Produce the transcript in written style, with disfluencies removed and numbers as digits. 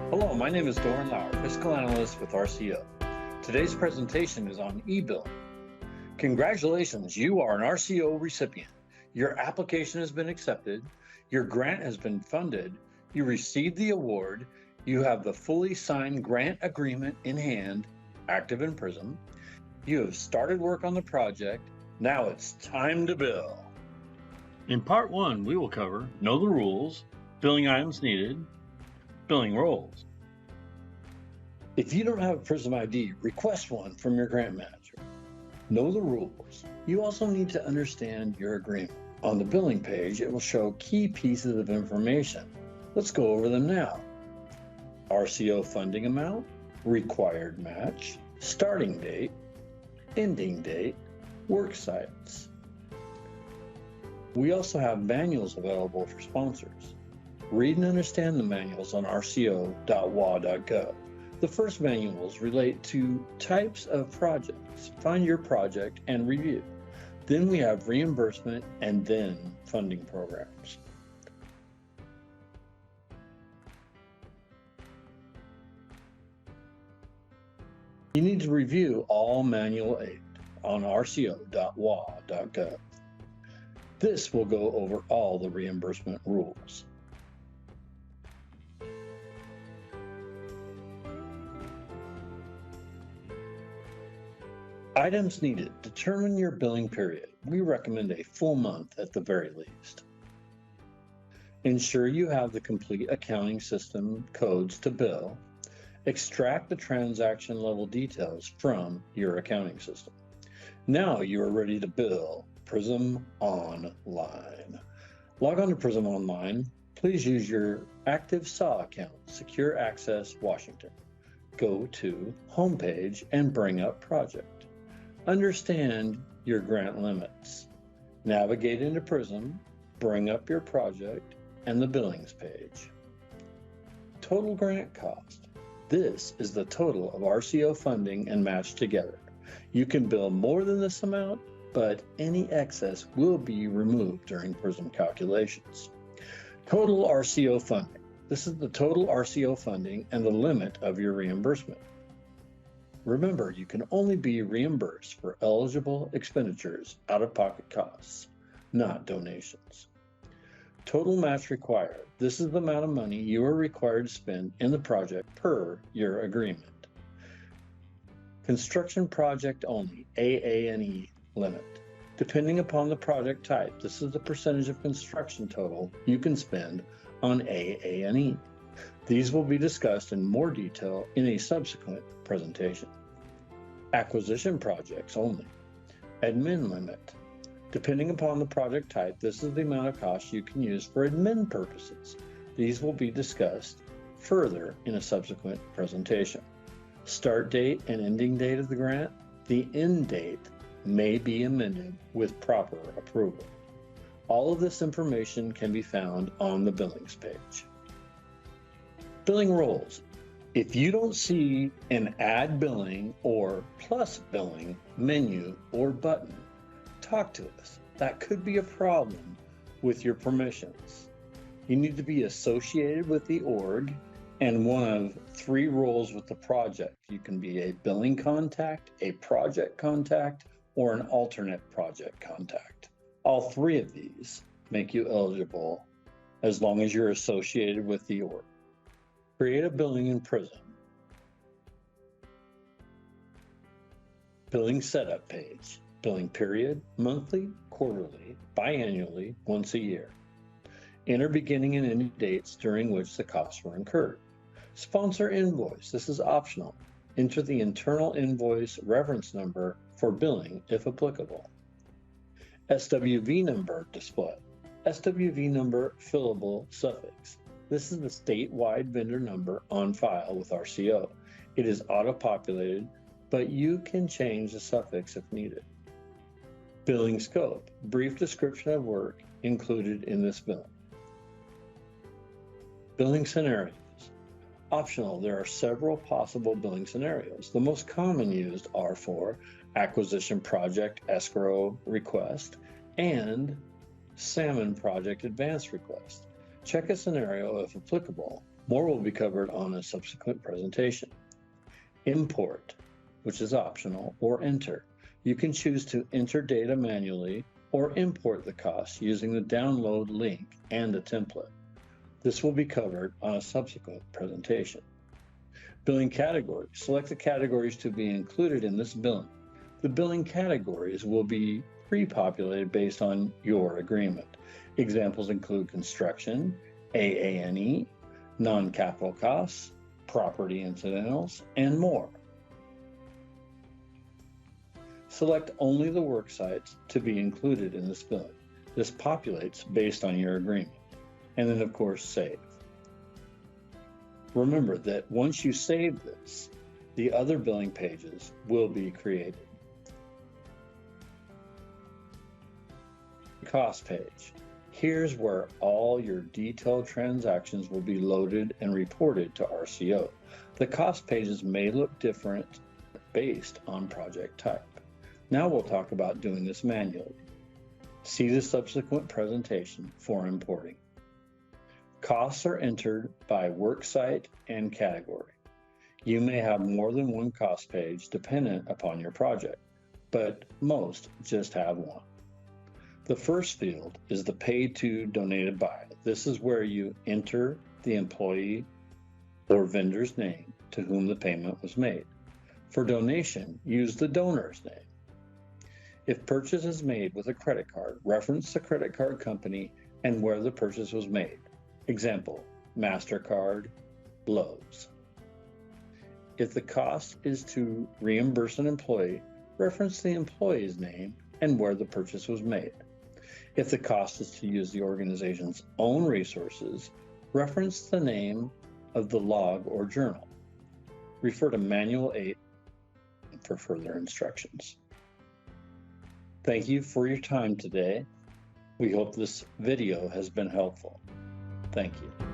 Hello, my name is Doran Lauer, Fiscal Analyst with RCO. Today's presentation is on ebilling. Congratulations, you are an RCO recipient. Your application has been accepted, your grant has been funded, you received the award, you have the fully signed grant agreement in hand, active in Prism, you have started work on the project, now it's time to bill. In part one, we will cover know the rules, billing items needed, billing roles. If you don't have a Prism ID, request one from your grant manager. Know the rules. You also need to understand your agreement. On the billing page, it will show key pieces of information. Let's go over them now. RCO funding amount, required match, starting date, ending date, work sites. We also have manuals available for sponsors. Read and understand the manuals on rco.wa.gov. The first manuals relate to types of projects. Find your project and review. Then we have reimbursement and then funding programs. You need to review all manual aid on rco.wa.gov. This will go over all the reimbursement rules. Items needed. Determine your billing period. We recommend a full month at the very least. Ensure you have the complete accounting system codes to bill. Extract the transaction level details from your accounting system. Now you are ready to bill Prism Online. Log on to Prism Online. Please use your active SAW account, Secure Access Washington. Go to Homepage and bring up Project. Understand your grant limits. Navigate into Prism, bring up your project and the billings page. Total grant cost. This is the total of RCO funding and match together. You can bill more than this amount, but any excess will be removed during Prism calculations. Total RCO funding. This is the total RCO funding and the limit of your reimbursement. Remember, you can only be reimbursed for eligible expenditures, out-of-pocket costs, not donations. Total match required. This is the amount of money you are required to spend in the project per your agreement. Construction project only, AA&E limit. Depending upon the project type, this is the percentage of construction total you can spend on AA&E. These will be discussed in more detail in a subsequent presentation. Acquisition projects only. Admin limit. Depending upon the project type, this is the amount of cost you can use for admin purposes. These will be discussed further in a subsequent presentation. Start date and ending date of the grant. The end date may be amended with proper approval. All of this information can be found on the billings page. Billing roles. If you don't see an Add Billing or Plus Billing menu or button, talk to us. That could be a problem with your permissions. You need to be associated with the org and one of 3 roles with the project. You can be a billing contact, a project contact, or an alternate project contact. All 3 of these make you eligible as long as you're associated with the org. Create a billing in Prism. Billing setup page. Billing period, monthly, quarterly, biannually, once a year. Enter beginning and ending dates during which the costs were incurred. Sponsor invoice. This is optional. Enter the internal invoice reference number for billing if applicable. SWV number display. SWV number fillable suffix. This is the statewide vendor number on file with RCO. It is auto-populated, but you can change the suffix if needed. Billing scope, brief description of work included in this billing. Billing scenarios. Optional, there are several possible billing scenarios. The most common used are for acquisition project escrow request and salmon project advance request. Check a scenario if applicable More will be covered on a subsequent presentation. Import, which is optional, or enter. You can choose to enter data manually or import the costs using the download link and a template. This will be covered on a subsequent presentation. Billing categories. Select the categories to be included in this billing. The billing categories will be pre-populated based on your agreement. Examples include construction, AA&E, non-capital costs, property incidentals, and more. Select only the work sites to be included in this billing. This populates based on your agreement. And then, of course, save. Remember that once you save this, the other billing pages will be created. Cost page. Here's where all your detailed transactions will be loaded and reported to RCO. The cost pages may look different based on project type. Now we'll talk about doing this manually. See the subsequent presentation for importing. Costs are entered by worksite and category. You may have more than one cost page dependent upon your project, but most just have one. The first field is the paid to donated by. This is where you enter the employee or vendor's name to whom the payment was made. For donation, use the donor's name. If purchase is made with a credit card, reference the credit card company and where the purchase was made. Example, MasterCard, Lowe's. If the cost is to reimburse an employee, reference the employee's name and where the purchase was made. If the cost is to use the organization's own resources, reference the name of the log or journal. Refer to Manual 8 for further instructions. Thank you for your time today. We hope this video has been helpful. Thank you.